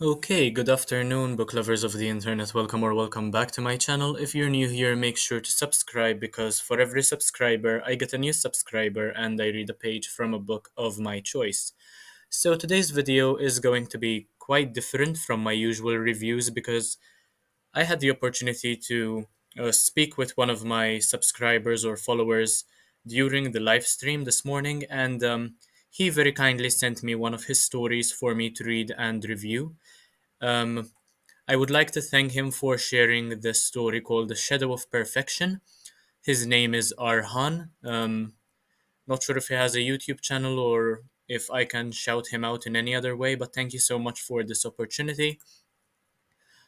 Okay, good afternoon, book lovers of the internet. Welcome or welcome back to my channel. If you're new here, make sure to subscribe because for every subscriber, I get a new subscriber and I read a page from a book of my choice. So today's video is going to be quite different from my usual reviews because I had the opportunity to speak with one of my subscribers or followers during the live stream this morning, and he very kindly sent me one of his stories for me to read and review. Um, I would like to thank him for sharing this story called The Shadow of Perfection. His name is Arhaan. Not sure if he has a YouTube channel or if I can shout him out in any other way, but thank you so much for this opportunity.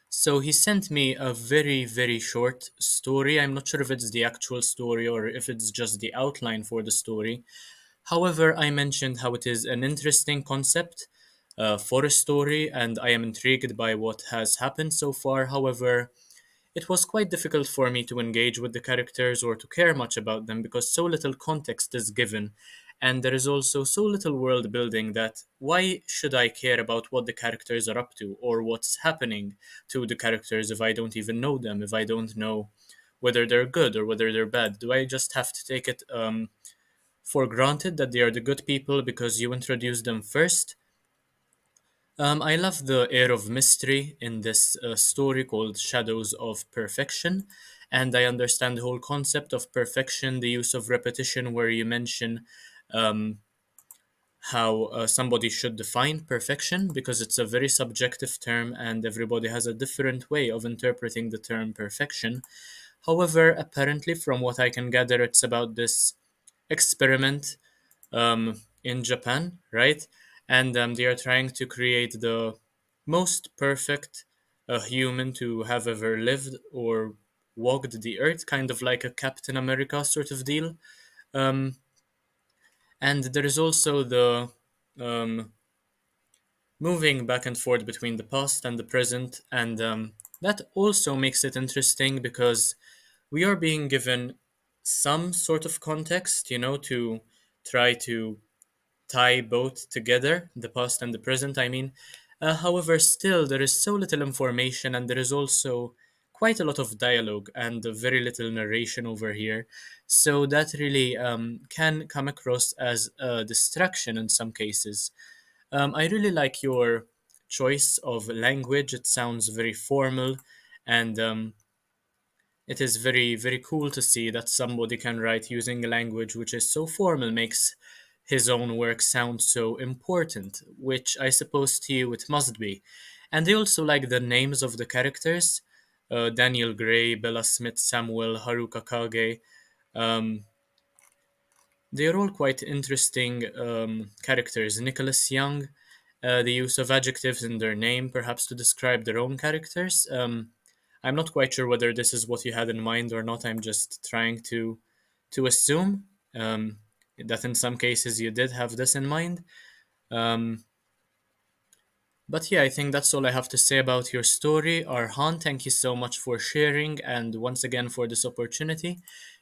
So he sent me a very, very short story. I'm not sure if it's the actual story or if it's just the outline for the story. However, I mentioned how it is an interesting concept for a story, and I am intrigued by what has happened so far. However, it was quite difficult for me to engage with the characters or to care much about them because so little context is given, and there is also so little world building that why should I care about what the characters are up to or what's happening to the characters if I don't even know them, if I don't know whether they're good or whether they're bad? Do I just have to take it for granted that they are the good people because you introduce them first? I love the air of mystery in this story called Shadows of Perfection, and I understand the whole concept of perfection, the use of repetition, where you mention um, how somebody should define perfection because it's a very subjective term and everybody has a different way of interpreting the term perfection. However, apparently, from what I can gather, it's about this experiment in Japan, right? And they are trying to create the most perfect human to have ever lived or walked the earth, kind of like a Captain America sort of deal. Um, and there is also the um, moving back and forth between the past and the present, and that also makes it interesting because we are being given some sort of context, to try to tie both together, the past and the present, I mean. However, still, there is so little information, and there is also quite a lot of dialogue and very little narration over here. So that really can come across as a distraction in some cases. I really like your choice of language. It sounds very formal, and it is very, very cool to see that somebody can write using a language which is so formal, makes his own work sound so important, which I suppose to you it must be. And I also like the names of the characters, Daniel Gray, Bella Smith Samuel, Haruka Kage. Um, they are all quite interesting characters. Nicholas Young, the use of adjectives in their name, perhaps to describe their own characters. I'm not quite sure whether this is what you had in mind or not. I'm just trying to assume that in some cases you did have this in mind. Um, but yeah, I think that's all I have to say about your story. Arhan, thank you so much for sharing and once again for this opportunity.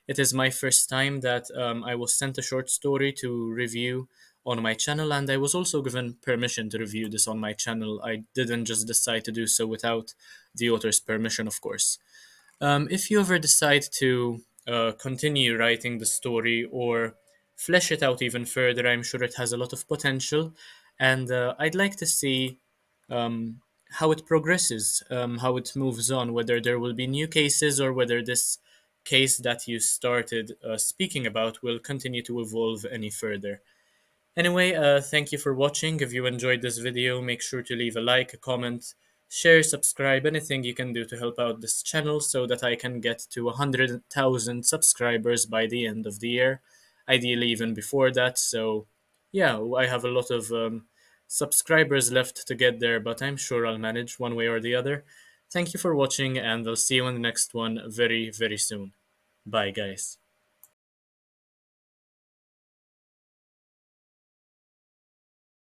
It is my first time that I was sent a short story to review on my channel, and I was also given permission to review this on my channel. I didn't just decide to do so without the author's permission, of course. If you ever decide to continue writing the story or flesh it out even further, I'm sure it has a lot of potential, and I'd like to see how it progresses, how it moves on, whether there will be new cases or whether this case that you started speaking about will continue to evolve any further. Anyway, thank you for watching. If you enjoyed this video, make sure to leave a like, a comment, share, subscribe, anything you can do to help out this channel so that I can get to 100,000 subscribers by the end of the year. Ideally, even before that. So, yeah, I have a lot of subscribers left to get there, but I'm sure I'll manage one way or the other. Thank you for watching, and I'll see you in the next one very, very soon. Bye, guys.